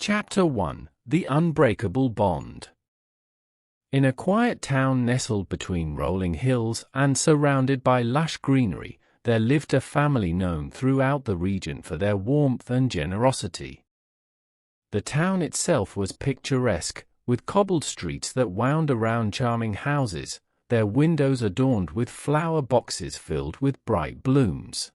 Chapter 1: The Unbreakable Bond. In a quiet town nestled between rolling hills and surrounded by lush greenery, there lived a family known throughout the region for their warmth and generosity. The town itself was picturesque, with cobbled streets that wound around charming houses, their windows adorned with flower boxes filled with bright blooms.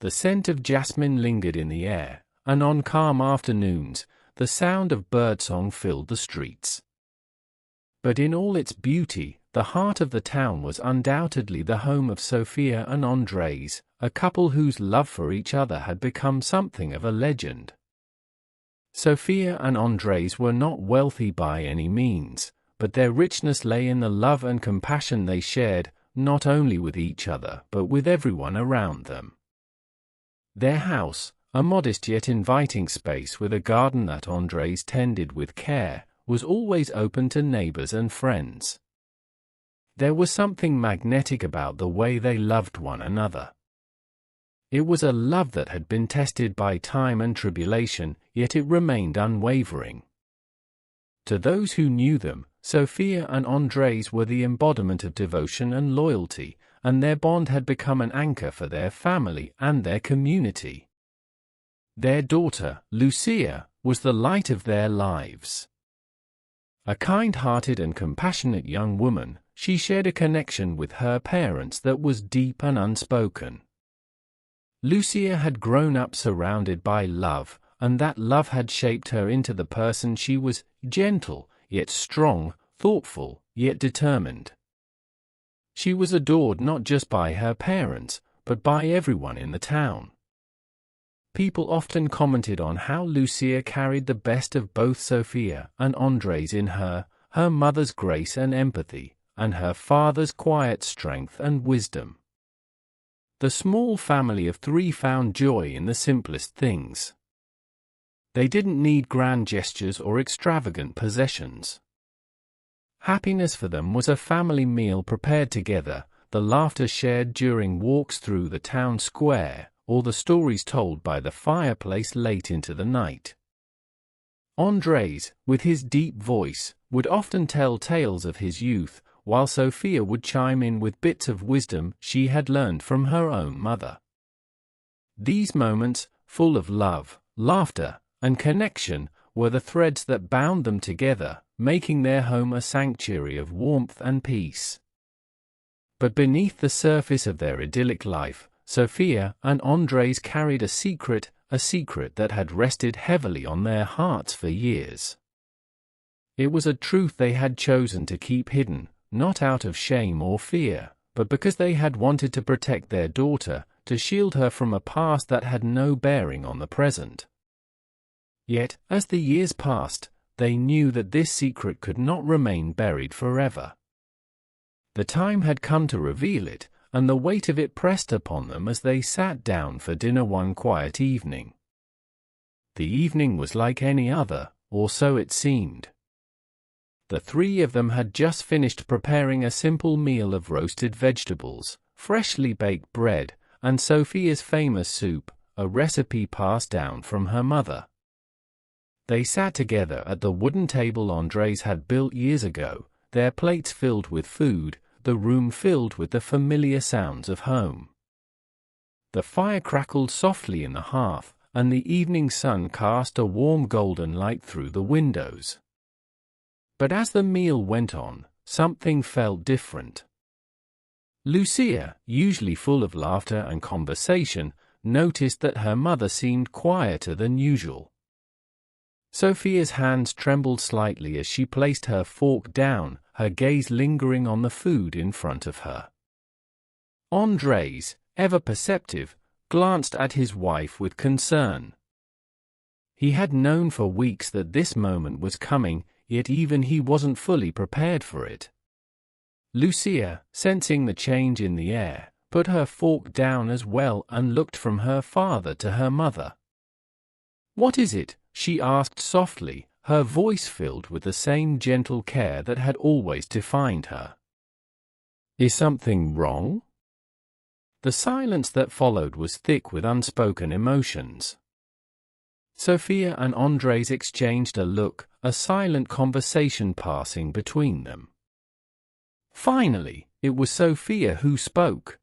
The scent of jasmine lingered in the air, and on calm afternoons, the sound of birdsong filled the streets. But in all its beauty, the heart of the town was undoubtedly the home of Sofia and Andrés, a couple whose love for each other had become something of a legend. Sofia and Andrés were not wealthy by any means, but their richness lay in the love and compassion they shared, not only with each other but with everyone around them. Their house, a modest yet inviting space with a garden that Andrés tended with care, was always open to neighbors and friends. There was something magnetic about the way they loved one another. It was a love that had been tested by time and tribulation, yet it remained unwavering. To those who knew them, Sofia and Andrés were the embodiment of devotion and loyalty, and their bond had become an anchor for their family and their community. Their daughter, Lucia, was the light of their lives. A kind-hearted and compassionate young woman, she shared a connection with her parents that was deep and unspoken. Lucia had grown up surrounded by love, and that love had shaped her into the person she was, gentle, yet strong, thoughtful, yet determined. She was adored not just by her parents, but by everyone in the town. People often commented on how Lucia carried the best of both Sofia and Andrés in her mother's grace and empathy, and her father's quiet strength and wisdom. The small family of three found joy in the simplest things. They didn't need grand gestures or extravagant possessions. Happiness for them was a family meal prepared together, the laughter shared during walks through the town square, or the stories told by the fireplace late into the night. Andrés, with his deep voice, would often tell tales of his youth, while Sofia would chime in with bits of wisdom she had learned from her own mother. These moments, full of love, laughter, and connection, were the threads that bound them together, making their home a sanctuary of warmth and peace. But beneath the surface of their idyllic life, Sofia and Andrés carried a secret that had rested heavily on their hearts for years. It was a truth they had chosen to keep hidden, not out of shame or fear, but because they had wanted to protect their daughter, to shield her from a past that had no bearing on the present. Yet, as the years passed, they knew that this secret could not remain buried forever. The time had come to reveal it, and the weight of it pressed upon them as they sat down for dinner one quiet evening. The evening was like any other, or so it seemed. The three of them had just finished preparing a simple meal of roasted vegetables, freshly baked bread, and Sofia's famous soup, a recipe passed down from her mother. They sat together at the wooden table Andrés had built years ago, their plates filled with food, the room filled with the familiar sounds of home. The fire crackled softly in the hearth, and the evening sun cast a warm golden light through the windows. But as the meal went on, something felt different. Lucia, usually full of laughter and conversation, noticed that her mother seemed quieter than usual. Sofia's hands trembled slightly as she placed her fork down, her gaze lingering on the food in front of her. Andrés, ever perceptive, glanced at his wife with concern. He had known for weeks that this moment was coming, yet even he wasn't fully prepared for it. Lucia, sensing the change in the air, put her fork down as well and looked from her father to her mother. "What is it?" she asked softly, her voice filled with the same gentle care that had always defined her. "Is something wrong?" The silence that followed was thick with unspoken emotions. Sofia and Andrés exchanged a look, a silent conversation passing between them. Finally, it was Sofia who spoke.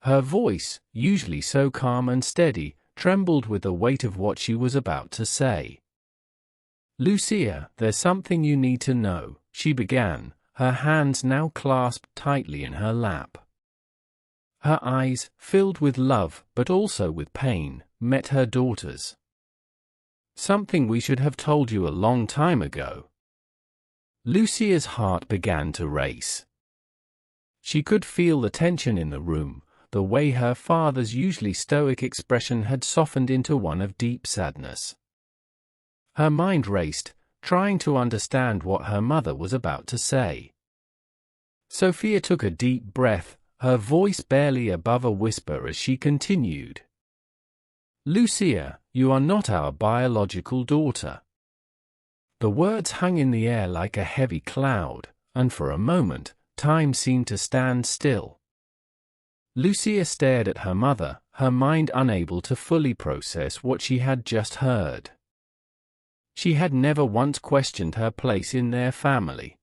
Her voice, usually so calm and steady, trembled with the weight of what she was about to say. "Lucia, there's something you need to know," she began, her hands now clasped tightly in her lap. Her eyes, filled with love but also with pain, met her daughter's. "Something we should have told you a long time ago." Lucia's heart began to race. She could feel the tension in the room, the way her father's usually stoic expression had softened into one of deep sadness. Her mind raced, trying to understand what her mother was about to say. Sofia took a deep breath, her voice barely above a whisper as she continued. "Lucia, you are not our biological daughter." The words hung in the air like a heavy cloud, and for a moment, time seemed to stand still. Lucia stared at her mother, her mind unable to fully process what she had just heard. She had never once questioned her place in their family.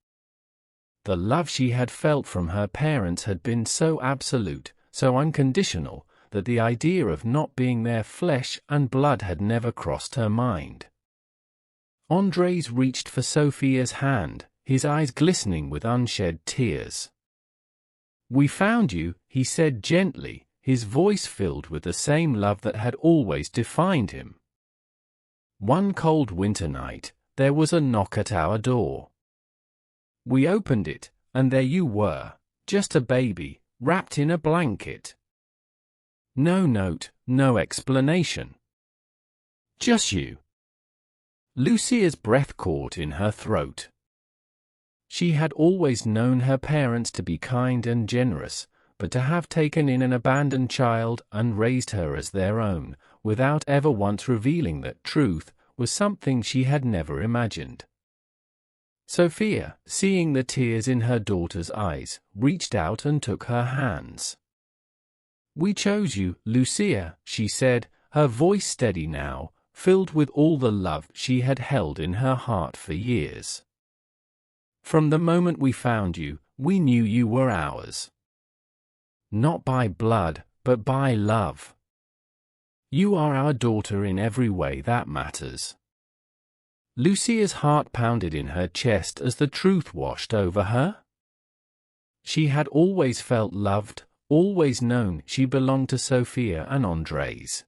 The love she had felt from her parents had been so absolute, so unconditional, that the idea of not being their flesh and blood had never crossed her mind. Andrés reached for Sofia's hand, his eyes glistening with unshed tears. "We found you," he said gently, his voice filled with the same love that had always defined him. "One cold winter night, there was a knock at our door. We opened it, and there you were, just a baby, wrapped in a blanket. No note, no explanation. Just you." Lucia's breath caught in her throat. She had always known her parents to be kind and generous, but to have taken in an abandoned child and raised her as their own, without ever once revealing that truth, was something she had never imagined. Sofia, seeing the tears in her daughter's eyes, reached out and took her hands. "We chose you, Lucia," she said, her voice steady now, filled with all the love she had held in her heart for years. "From the moment we found you, we knew you were ours. Not by blood, but by love. You are our daughter in every way that matters." Lucia's heart pounded in her chest as the truth washed over her. She had always felt loved, always known she belonged to Sofia and Andrés.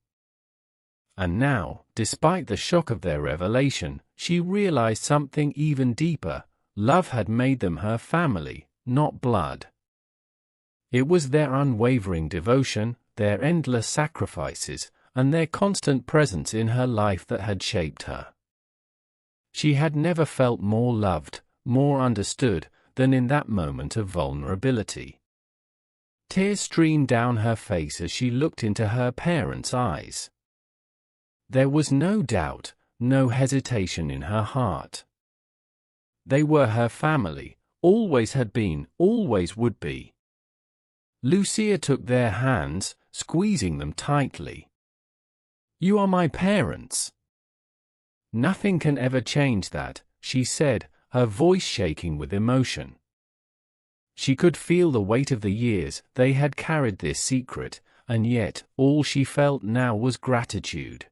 And now, despite the shock of their revelation, she realized something even deeper. Love had made them her family, not blood. It was their unwavering devotion, their endless sacrifices, and their constant presence in her life that had shaped her. She had never felt more loved, more understood, than in that moment of vulnerability. Tears streamed down her face as she looked into her parents' eyes. There was no doubt, no hesitation in her heart. They were her family, always had been, always would be. Lucia took their hands, squeezing them tightly. "You are my parents. Nothing can ever change that," she said, her voice shaking with emotion. She could feel the weight of the years they had carried this secret, and yet, all she felt now was gratitude.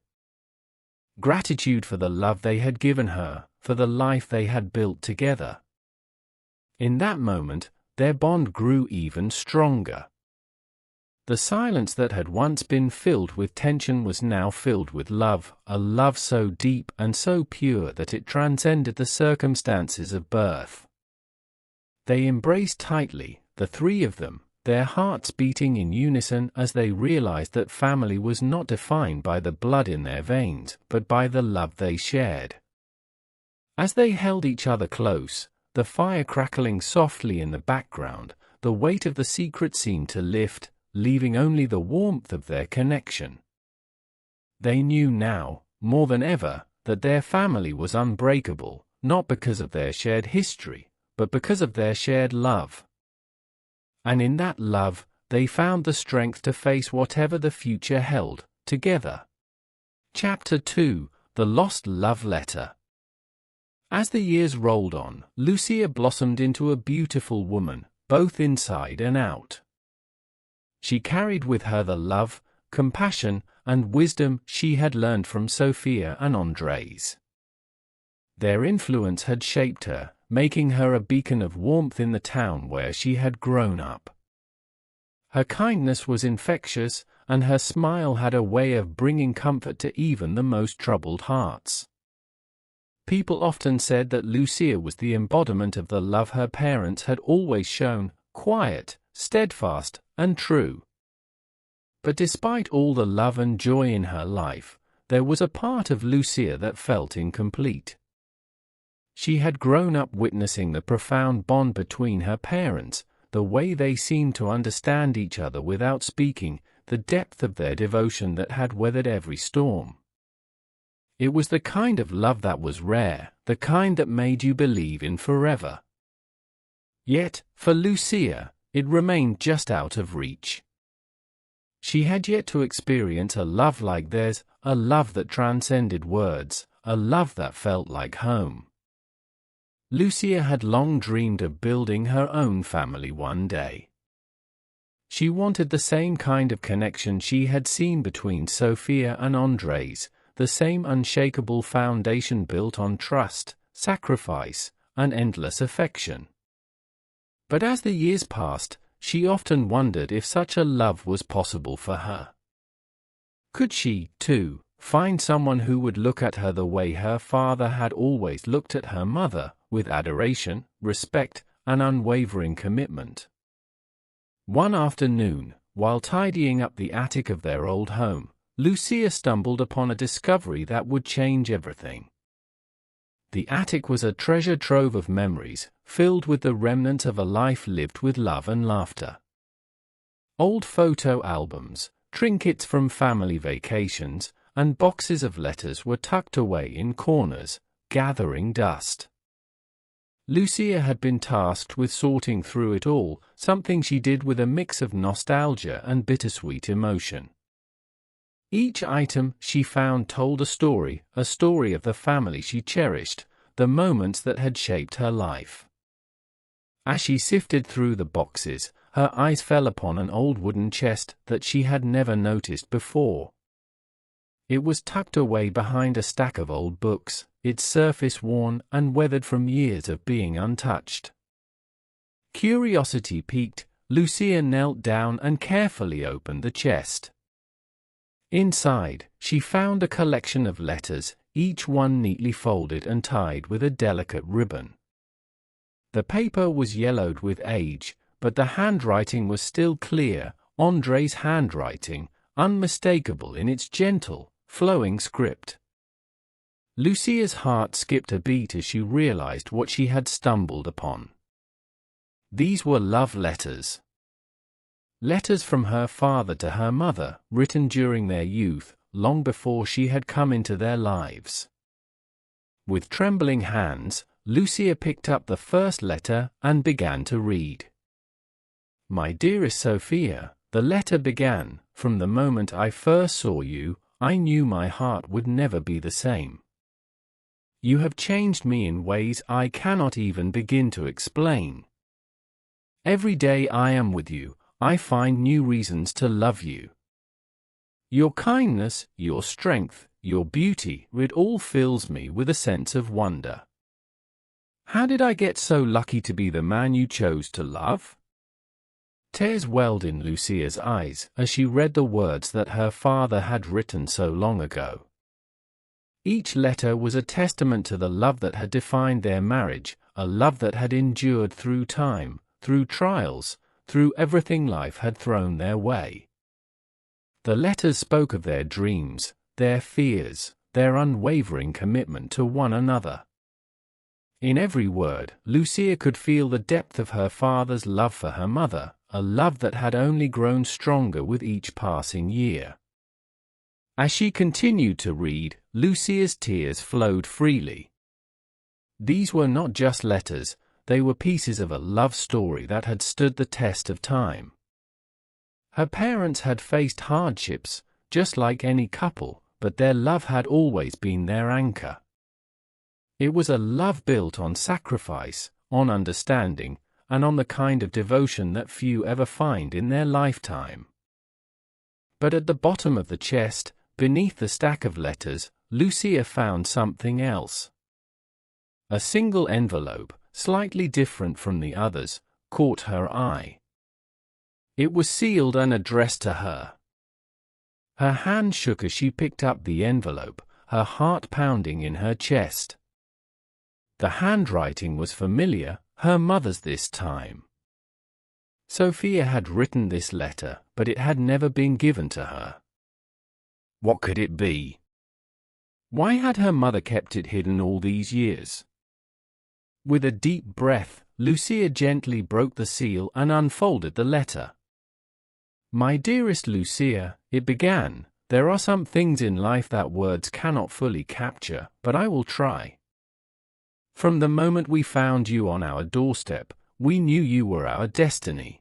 Gratitude for the love they had given her, for the life they had built together. In that moment, their bond grew even stronger. The silence that had once been filled with tension was now filled with love, a love so deep and so pure that it transcended the circumstances of birth. They embraced tightly, the three of them, their hearts beating in unison as they realized that family was not defined by the blood in their veins, but by the love they shared. As they held each other close, the fire crackling softly in the background, the weight of the secret seemed to lift, leaving only the warmth of their connection. They knew now, more than ever, that their family was unbreakable, not because of their shared history, but because of their shared love. And in that love, they found the strength to face whatever the future held, together. Chapter 2: The Lost Love Letter. As the years rolled on, Lucia blossomed into a beautiful woman, both inside and out. She carried with her the love, compassion, and wisdom she had learned from Sofia and Andrés. Their influence had shaped her, making her a beacon of warmth in the town where she had grown up. Her kindness was infectious, and her smile had a way of bringing comfort to even the most troubled hearts. People often said that Lucia was the embodiment of the love her parents had always shown, quiet, steadfast, and true. But despite all the love and joy in her life, there was a part of Lucia that felt incomplete. She had grown up witnessing the profound bond between her parents, the way they seemed to understand each other without speaking, the depth of their devotion that had weathered every storm. It was the kind of love that was rare, the kind that made you believe in forever. Yet, for Lucia, it remained just out of reach. She had yet to experience a love like theirs, a love that transcended words, a love that felt like home. Lucia had long dreamed of building her own family one day. She wanted the same kind of connection she had seen between Sofia and Andrés, the same unshakable foundation built on trust, sacrifice, and endless affection. But as the years passed, she often wondered if such a love was possible for her. Could she, too, find someone who would look at her the way her father had always looked at her mother, with adoration, respect, and unwavering commitment? One afternoon, while tidying up the attic of their old home, Lucia stumbled upon a discovery that would change everything. The attic was a treasure trove of memories, filled with the remnants of a life lived with love and laughter. Old photo albums, trinkets from family vacations, and boxes of letters were tucked away in corners, gathering dust. Lucia had been tasked with sorting through it all, something she did with a mix of nostalgia and bittersweet emotion. Each item she found told a story of the family she cherished, the moments that had shaped her life. As she sifted through the boxes, her eyes fell upon an old wooden chest that she had never noticed before. It was tucked away behind a stack of old books, its surface worn and weathered from years of being untouched. Curiosity piqued, Lucia knelt down and carefully opened the chest. Inside, she found a collection of letters, each one neatly folded and tied with a delicate ribbon. The paper was yellowed with age, but the handwriting was still clear, Andrés' handwriting, unmistakable in its gentle, flowing script. Lucia's heart skipped a beat as she realized what she had stumbled upon. These were love letters. Letters from her father to her mother, written during their youth, long before she had come into their lives. With trembling hands, Lucia picked up the first letter and began to read. "My dearest Sofia," the letter began, "from the moment I first saw you, I knew my heart would never be the same. You have changed me in ways I cannot even begin to explain. Every day I am with you, I find new reasons to love you. Your kindness, your strength, your beauty, it all fills me with a sense of wonder. How did I get so lucky to be the man you chose to love?" Tears welled in Lucia's eyes as she read the words that her father had written so long ago. Each letter was a testament to the love that had defined their marriage, a love that had endured through time, through trials, through everything life had thrown their way. The letters spoke of their dreams, their fears, their unwavering commitment to one another. In every word, Lucia could feel the depth of her father's love for her mother, a love that had only grown stronger with each passing year. As she continued to read, Lucia's tears flowed freely. These were not just letters, they were pieces of a love story that had stood the test of time. Her parents had faced hardships, just like any couple, but their love had always been their anchor. It was a love built on sacrifice, on understanding, and on the kind of devotion that few ever find in their lifetime. But at the bottom of the chest, beneath the stack of letters, Lucia found something else. A single envelope, slightly different from the others, caught her eye. It was sealed and addressed to her. Her hand shook as she picked up the envelope, her heart pounding in her chest. The handwriting was familiar, her mother's this time. Sophia had written this letter, but it had never been given to her. What could it be? Why had her mother kept it hidden all these years? With a deep breath, Lucia gently broke the seal and unfolded the letter. My dearest Lucia, it began, there are some things in life that words cannot fully capture, but I will try. From the moment we found you on our doorstep, we knew you were our destiny.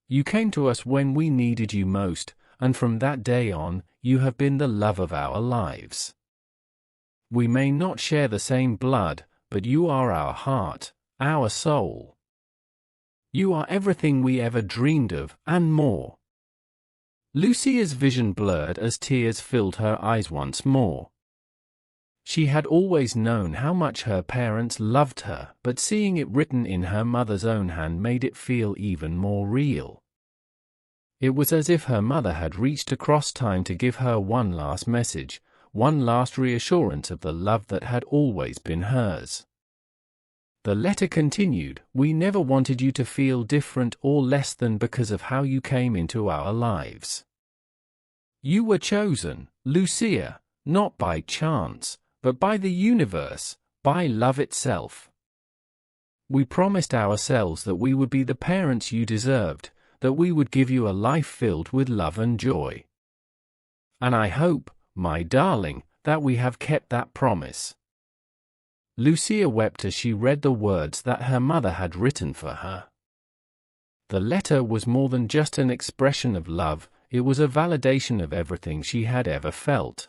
You came to us when we needed you most, and from that day on, you have been the love of our lives. We may not share the same blood, but you are our heart, our soul. You are everything we ever dreamed of, and more. Lucia's vision blurred as tears filled her eyes once more. She had always known how much her parents loved her, but seeing it written in her mother's own hand made it feel even more real. It was as if her mother had reached across time to give her one last message, one last reassurance of the love that had always been hers. The letter continued, we never wanted you to feel different or less than because of how you came into our lives. You were chosen, Lucia, not by chance, but by the universe, by love itself. We promised ourselves that we would be the parents you deserved, that we would give you a life filled with love and joy. And I hope, my darling, that we have kept that promise. Lucia wept as she read the words that her mother had written for her. The letter was more than just an expression of love, it was a validation of everything she had ever felt.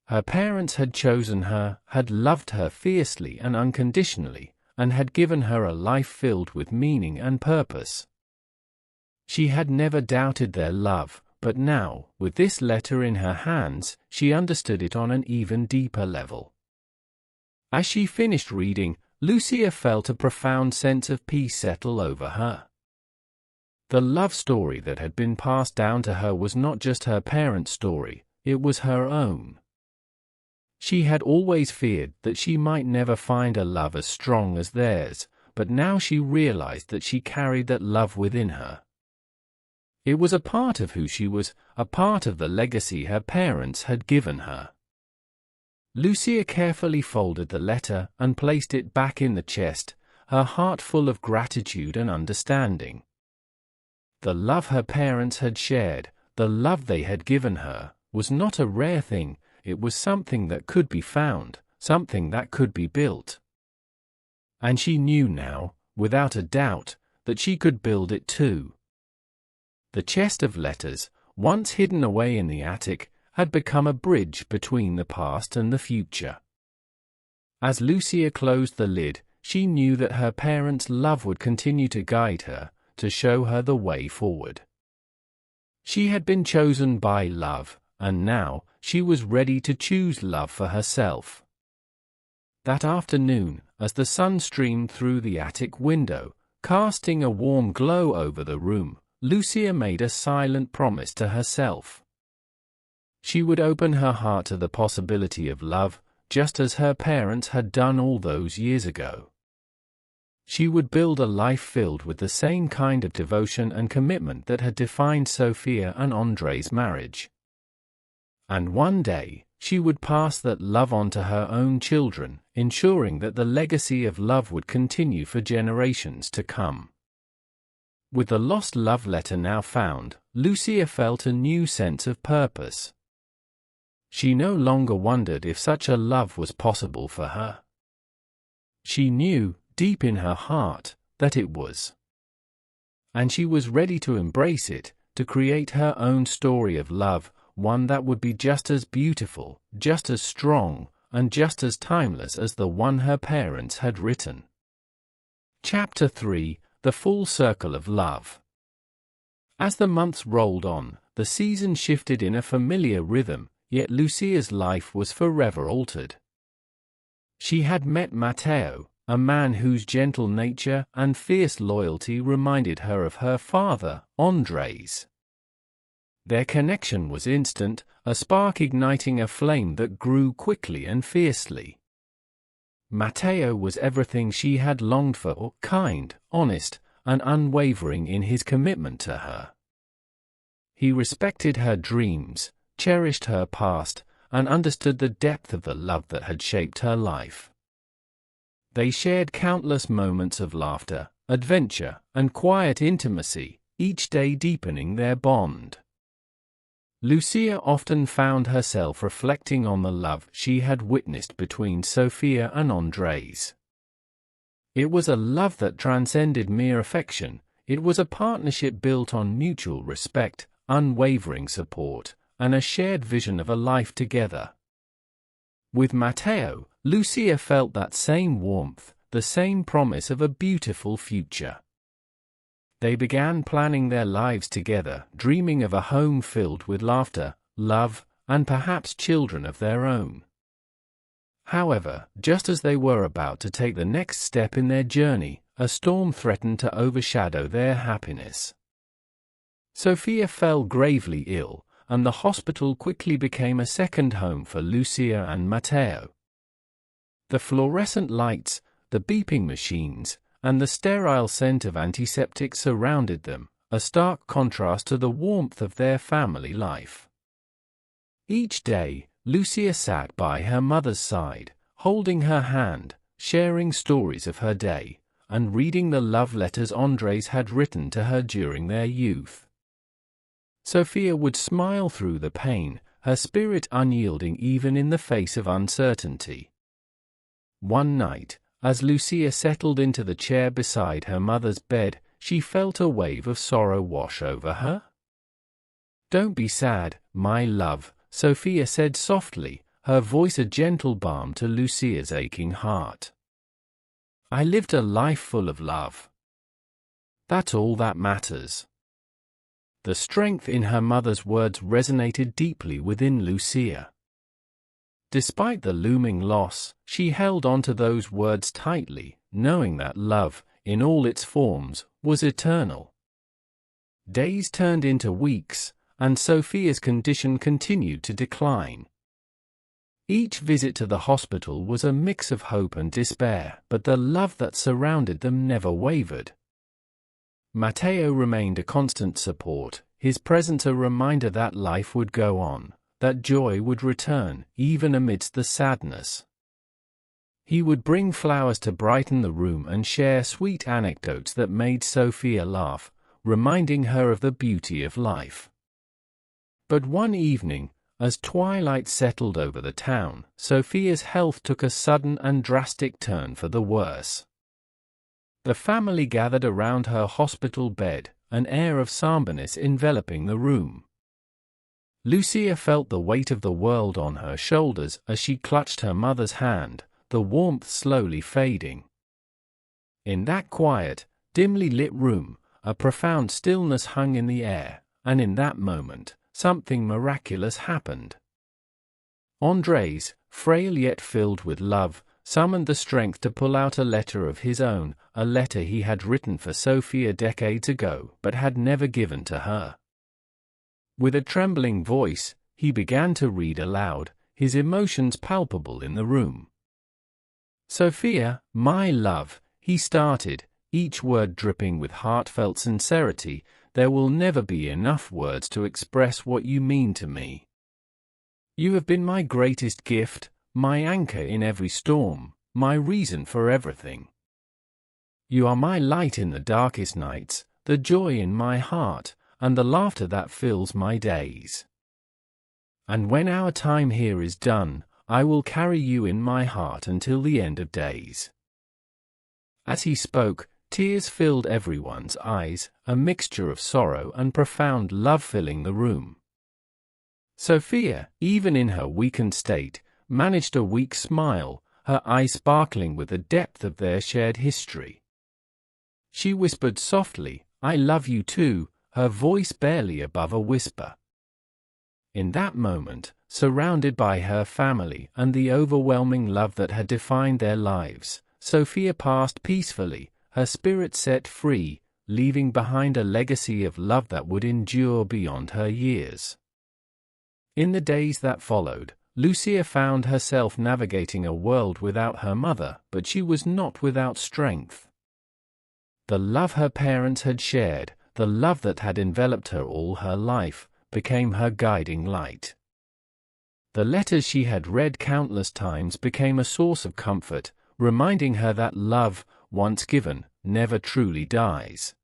Her parents had chosen her, had loved her fiercely and unconditionally, and had given her a life filled with meaning and purpose. She had never doubted their love, but now, with this letter in her hands, she understood it on an even deeper level. As she finished reading, Lucia felt a profound sense of peace settle over her. The love story that had been passed down to her was not just her parents' story, it was her own. She had always feared that she might never find a love as strong as theirs, but now she realized that she carried that love within her. It was a part of who she was, a part of the legacy her parents had given her. Lucia carefully folded the letter and placed it back in the chest, her heart full of gratitude and understanding. The love her parents had shared, the love they had given her, was not a rare thing, it was something that could be found, something that could be built. And she knew now, without a doubt, that she could build it too. The chest of letters, once hidden away in the attic, had become a bridge between the past and the future. As Lucia closed the lid, she knew that her parents' love would continue to guide her, to show her the way forward. She had been chosen by love, and now, she was ready to choose love for herself. That afternoon, as the sun streamed through the attic window, casting a warm glow over the room, Lucia made a silent promise to herself. She would open her heart to the possibility of love, just as her parents had done all those years ago. She would build a life filled with the same kind of devotion and commitment that had defined Sofia and Andrés' marriage. And one day, she would pass that love on to her own children, ensuring that the legacy of love would continue for generations to come. With the lost love letter now found, Lucia felt a new sense of purpose. She no longer wondered if such a love was possible for her. She knew, deep in her heart, that it was. And she was ready to embrace it, to create her own story of love, one that would be just as beautiful, just as strong, and just as timeless as the one her parents had written. Chapter 3: The Full Circle of Love. As the months rolled on, the season shifted in a familiar rhythm, yet Lucia's life was forever altered. She had met Matteo, a man whose gentle nature and fierce loyalty reminded her of her father, Andrés. Their connection was instant, a spark igniting a flame that grew quickly and fiercely. Matteo was everything she had longed for, kind, honest, and unwavering in his commitment to her. He respected her dreams, cherished her past, and understood the depth of the love that had shaped her life. They shared countless moments of laughter, adventure, and quiet intimacy, each day deepening their bond. Lucia often found herself reflecting on the love she had witnessed between Sofia and Andrés. It was a love that transcended mere affection. It was a partnership built on mutual respect, unwavering support, and a shared vision of a life together. With Matteo, Lucia felt that same warmth, the same promise of a beautiful future. They began planning their lives together, dreaming of a home filled with laughter, love, and perhaps children of their own. However, just as they were about to take the next step in their journey, a storm threatened to overshadow their happiness. Sofia fell gravely ill, and the hospital quickly became a second home for Lucia and Matteo. The fluorescent lights, the beeping machines, and the sterile scent of antiseptic surrounded them, a stark contrast to the warmth of their family life. Each day, Lucia sat by her mother's side, holding her hand, sharing stories of her day, and reading the love letters Andrés had written to her during their youth. Sofia would smile through the pain, her spirit unyielding even in the face of uncertainty. One night, as Lucia settled into the chair beside her mother's bed, she felt a wave of sorrow wash over her. "Don't be sad, my love," Sofia said softly, her voice a gentle balm to Lucia's aching heart. "I lived a life full of love. That's all that matters." The strength in her mother's words resonated deeply within Lucia. Despite the looming loss, she held on to those words tightly, knowing that love, in all its forms, was eternal. Days turned into weeks, and Sofia's condition continued to decline. Each visit to the hospital was a mix of hope and despair, but the love that surrounded them never wavered. Matteo remained a constant support, his presence a reminder that life would go on, that joy would return, even amidst the sadness. He would bring flowers to brighten the room and share sweet anecdotes that made Sofia laugh, reminding her of the beauty of life. But one evening, as twilight settled over the town, Sofia's health took a sudden and drastic turn for the worse. The family gathered around her hospital bed, an air of somberness enveloping the room. Lucia felt the weight of the world on her shoulders as she clutched her mother's hand, the warmth slowly fading. In that quiet, dimly lit room, a profound stillness hung in the air, and in that moment, something miraculous happened. Andrés, frail yet filled with love, summoned the strength to pull out a letter of his own, a letter he had written for Sofia decades ago but had never given to her. With a trembling voice, he began to read aloud, his emotions palpable in the room. "Sofia, my love," he started, each word dripping with heartfelt sincerity, "there will never be enough words to express what you mean to me. You have been my greatest gift, my anchor in every storm, my reason for everything. You are my light in the darkest nights, the joy in my heart, and the laughter that fills my days. And when our time here is done, I will carry you in my heart until the end of days." As he spoke, tears filled everyone's eyes, a mixture of sorrow and profound love filling the room. Sofia, even in her weakened state, managed a weak smile, her eyes sparkling with the depth of their shared history. She whispered softly, "I love you too," her voice barely above a whisper. In that moment, surrounded by her family and the overwhelming love that had defined their lives, Sofia passed peacefully, her spirit set free, leaving behind a legacy of love that would endure beyond her years. In the days that followed, Lucia found herself navigating a world without her mother, but she was not without strength. The love her parents had shared, the love that had enveloped her all her life, became her guiding light. The letters she had read countless times became a source of comfort, reminding her that love, once given, never truly dies.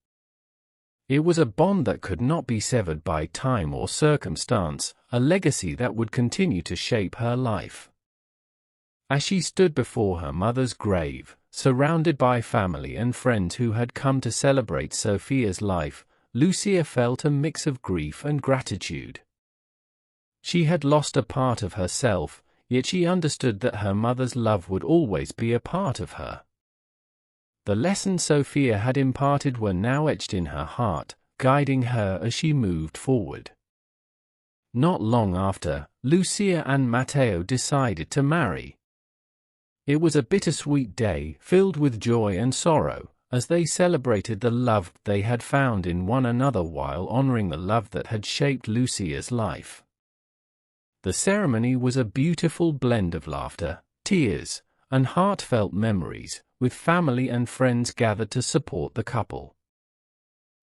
It was a bond that could not be severed by time or circumstance, a legacy that would continue to shape her life. As she stood before her mother's grave, surrounded by family and friends who had come to celebrate Sofia's life, Lucia felt a mix of grief and gratitude. She had lost a part of herself, yet she understood that her mother's love would always be a part of her. The lessons Sofia had imparted were now etched in her heart, guiding her as she moved forward. Not long after, Lucia and Matteo decided to marry. It was a bittersweet day, filled with joy and sorrow, as they celebrated the love they had found in one another while honoring the love that had shaped Lucia's life. The ceremony was a beautiful blend of laughter, tears, and heartfelt memories, with family and friends gathered to support the couple.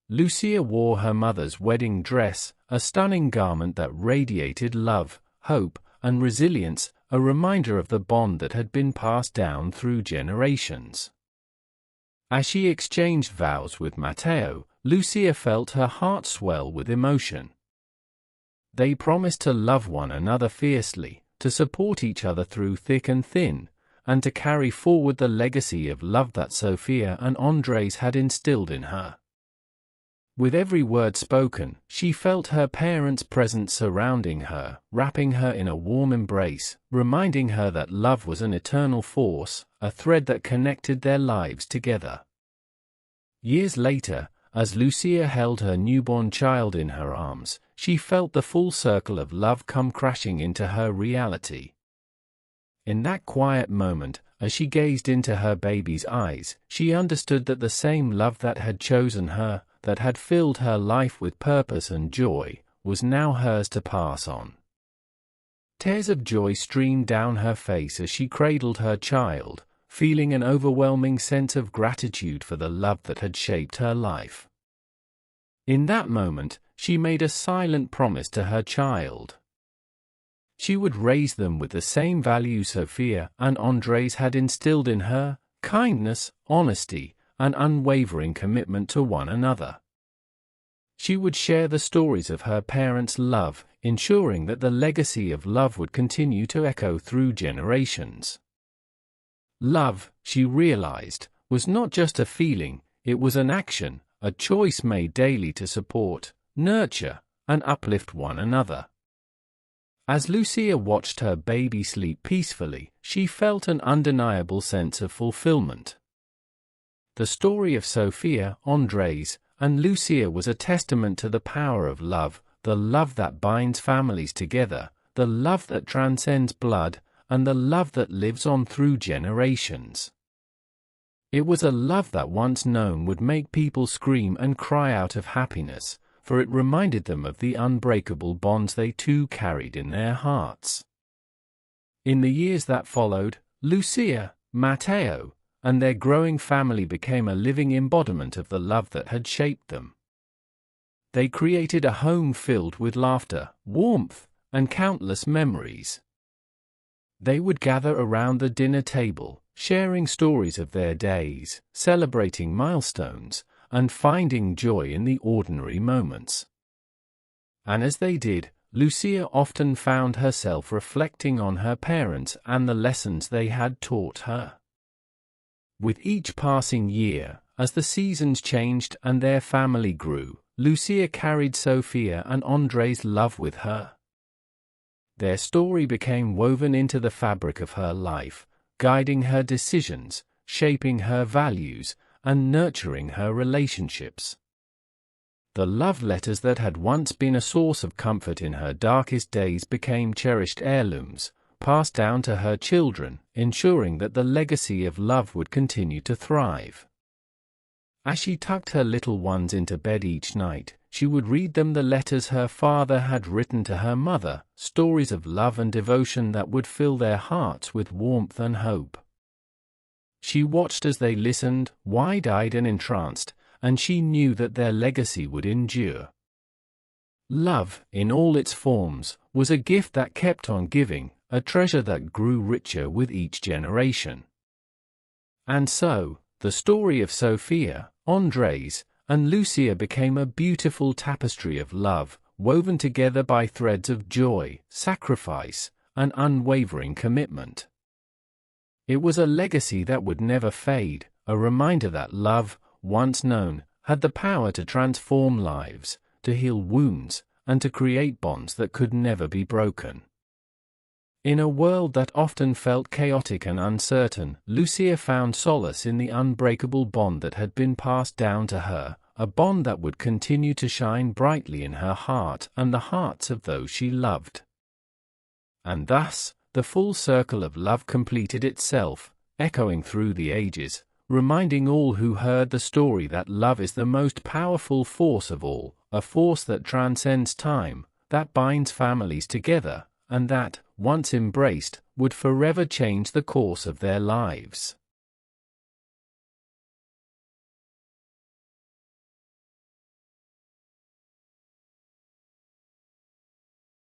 Lucia wore her mother's wedding dress, a stunning garment that radiated love, hope, and resilience, a reminder of the bond that had been passed down through generations. As she exchanged vows with Matteo, Lucia felt her heart swell with emotion. They promised to love one another fiercely, to support each other through thick and thin, and to carry forward the legacy of love that Sofia and Andrés had instilled in her. With every word spoken, she felt her parents' presence surrounding her, wrapping her in a warm embrace, reminding her that love was an eternal force, a thread that connected their lives together. Years later, as Lucia held her newborn child in her arms, she felt the full circle of love come crashing into her reality. In that quiet moment, as she gazed into her baby's eyes, she understood that the same love that had chosen her, that had filled her life with purpose and joy, was now hers to pass on. Tears of joy streamed down her face as she cradled her child, feeling an overwhelming sense of gratitude for the love that had shaped her life. In that moment, she made a silent promise to her child. She would raise them with the same values Sofia and Andrés had instilled in her: kindness, honesty, and unwavering commitment to one another. She would share the stories of her parents' love, ensuring that the legacy of love would continue to echo through generations. Love, she realized, was not just a feeling, it was an action, a choice made daily to support, nurture, and uplift one another. As Lucia watched her baby sleep peacefully, she felt an undeniable sense of fulfillment. The story of Sofia, Andrés, and Lucia was a testament to the power of love, the love that binds families together, the love that transcends blood, and the love that lives on through generations. It was a love that once known would make people scream and cry out of happiness, for it reminded them of the unbreakable bonds they too carried in their hearts. In the years that followed, Lucia, Matteo, and their growing family became a living embodiment of the love that had shaped them. They created a home filled with laughter, warmth, and countless memories. They would gather around the dinner table, sharing stories of their days, celebrating milestones, and finding joy in the ordinary moments. And as they did, Lucia often found herself reflecting on her parents and the lessons they had taught her. With each passing year, as the seasons changed and their family grew, Lucia carried Sofia and Andrés' love with her. their story became woven into the fabric of her life, guiding her decisions, shaping her values, and nurturing her relationships. The love letters that had once been a source of comfort in her darkest days became cherished heirlooms, passed down to her children, ensuring that the legacy of love would continue to thrive. As she tucked her little ones into bed each night, she would read them the letters her father had written to her mother, stories of love and devotion that would fill their hearts with warmth and hope. She watched as they listened, wide-eyed and entranced, and she knew that their legacy would endure. Love, in all its forms, was a gift that kept on giving, a treasure that grew richer with each generation. And so, the story of Sofia, Andrés, and Lucia became a beautiful tapestry of love, woven together by threads of joy, sacrifice, and unwavering commitment. It was a legacy that would never fade, a reminder that love, once known, had the power to transform lives, to heal wounds, and to create bonds that could never be broken. In a world that often felt chaotic and uncertain, Lucia found solace in the unbreakable bond that had been passed down to her, a bond that would continue to shine brightly in her heart and the hearts of those she loved. And thus, the full circle of love completed itself, echoing through the ages, reminding all who heard the story that love is the most powerful force of all, a force that transcends time, that binds families together, and that, once embraced, would forever change the course of their lives.